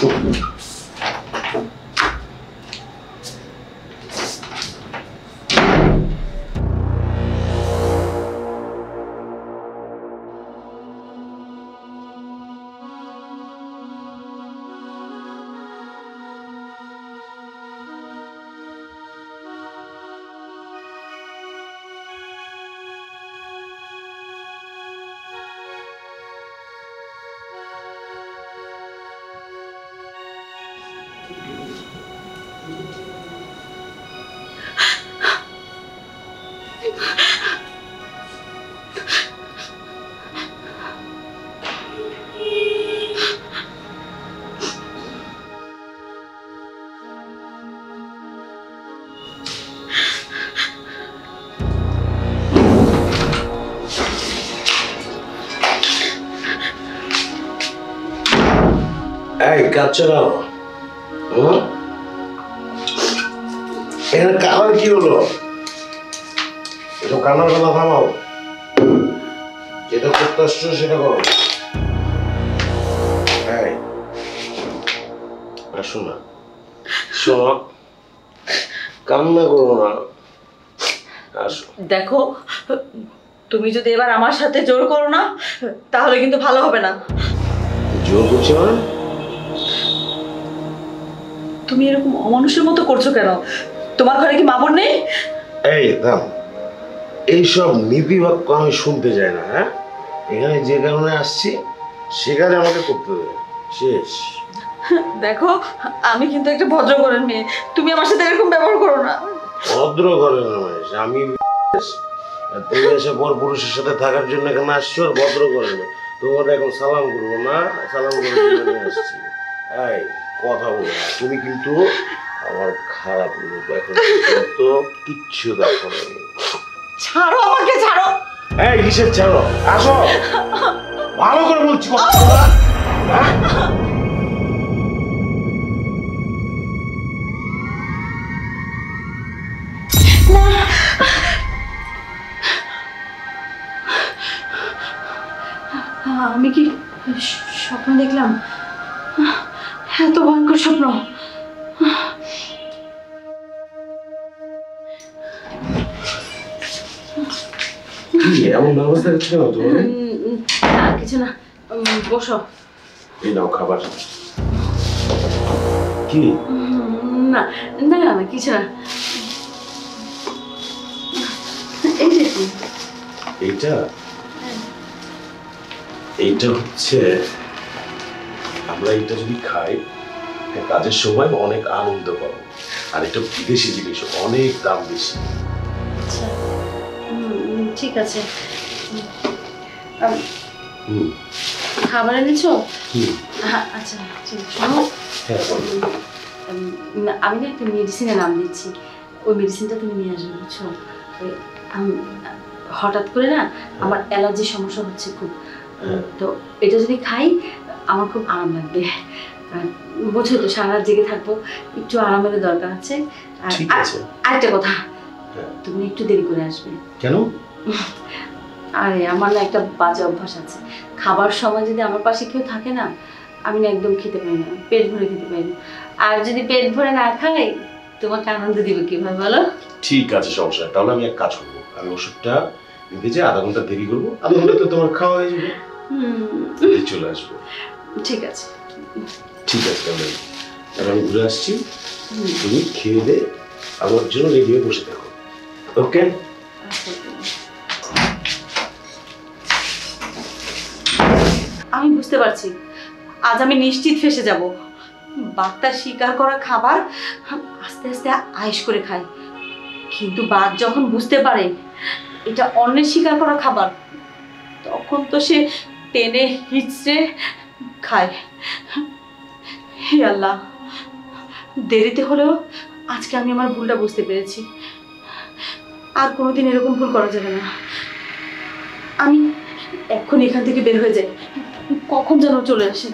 এই কাচ্চা নাও। এখানে কালার কি হলো? এসব কান্নার কথা থামাও, যেটা করতে আসছো সেটা করো। আসো না, শোনো, কান্না করো না, আসো। দেখো, তুমি যদি এবার আমার সাথে জোর করো না তাহলে কিন্তু ভালো হবে না। জোর করছি মানে? তুমি এরকম অমানুষের মতো করছো কেন? তোমার ঘরে কি মা বোন নেই? এই দাম, এইসব নীতি বাক্য আমি শুনতে চাই না। হ্যাঁ, এখানে যে কারণে আসছি সেখানে আমাকে করতে দেবে, শেষ। দেখো, আমি কিন্তু একটা ভদ্র ঘরের মেয়ে, তুমি আমার সাথে এরকম ব্যবহার করো না। ভদ্র ঘরের মানুষ আমি, তুমি এসে পর পুরুষের সাথে থাকার জন্য এখানে আসছো, আর ভদ্র ঘরের মেয়ে তোমার এখন সালাম করবো না? সালাম করে আসছি। এই কথা বলো, তুমি কিন্তু আমার খারাপ লোক, এখন তো কিচ্ছু দেখো না। ছাড়ো আমাকে, ছাড়ো। এই কিসের ছাড়ো? আসো, ভালো করে বলছি। আমি কি স্বপ্ন দেখলাম? এত ভয়ঙ্কর স্বপ্ন? এমন অবস্থা হচ্ছে না তোমার? না, কিছু না, বসো। এই নাও খাবার। কি? না না না, কিছু না। এই যে এইটা, এইটা হচ্ছে, আমরা এটা যদি খাই কাজের সময় অনেক আনন্দ পাবো, আর এটা বিদেশি জিনিস, অনেক দাম বেশি। আচ্ছা, ঠিক আছে। খাবার এনেছো? আচ্ছা, শোনো, আমি না একটা মেডিসিনের নাম দিচ্ছি, ওই মেডিসিনটা তুমি নিয়ে আসবে, বুঝছো? হঠাৎ করে না আমার অ্যালার্জির সমস্যা হচ্ছে খুব, তো এটা যদি খাই আমার খুব আরাম লাগবে। বুঝছো তো, সারা রাত জেগে থাকবো, একটু আরামের দরকার আছে। আরেকটা কথা, তুমি একটু দেরি করে আসবে। কেন? আরে আমার না একটা বাজে অভ্যাস আছে, খাবার সময় যদি আমার পাশে কেউ থাকে না, আমি না একদম খেতে পারি না, পেট ভরে খেতে পারি না। আর যদি পেট ভরে না খাই, তোমাকে আনন্দ দিবে কিভাবে বলো? ঠিক আছে, সমস্যা। তাহলে আমি এক কাজ করবো, আমি ওষুধটা নিতে যে আধা ঘন্টা দেরি করবো, আধা ঘন্টা তো তোমার খাওয়া হয়ে যাবে, চলে আসবো। ঠিক আছে, ঠিক আছে, আমি ঘুরে আসছি, তুমি খেয়ে দে আমার জন্য রেডি হয়ে বসে থাকো। ওকে? আমি বুঝতে পারছি আজ আমি নিশ্চিত ফেসে যাব। বাঘটার শিকার করা খাবার আস্তে আস্তে আয়েশ করে খায়, কিন্তু বাঘ যখন বুঝতে পারে এটা অন্যের শিকার করা খাবার, তখন তো সে টেনে হিচড়ে খায়। হে আল্লাহ, দেরিতে হলেও আজকে আমি আমার ভুলটা বুঝতে পেরেছি, আর কোনোদিন এরকম ভুল করা যাবে না। আমি এখন এখান থেকে বের হয়ে যাই, কখন যেন চলে আসে।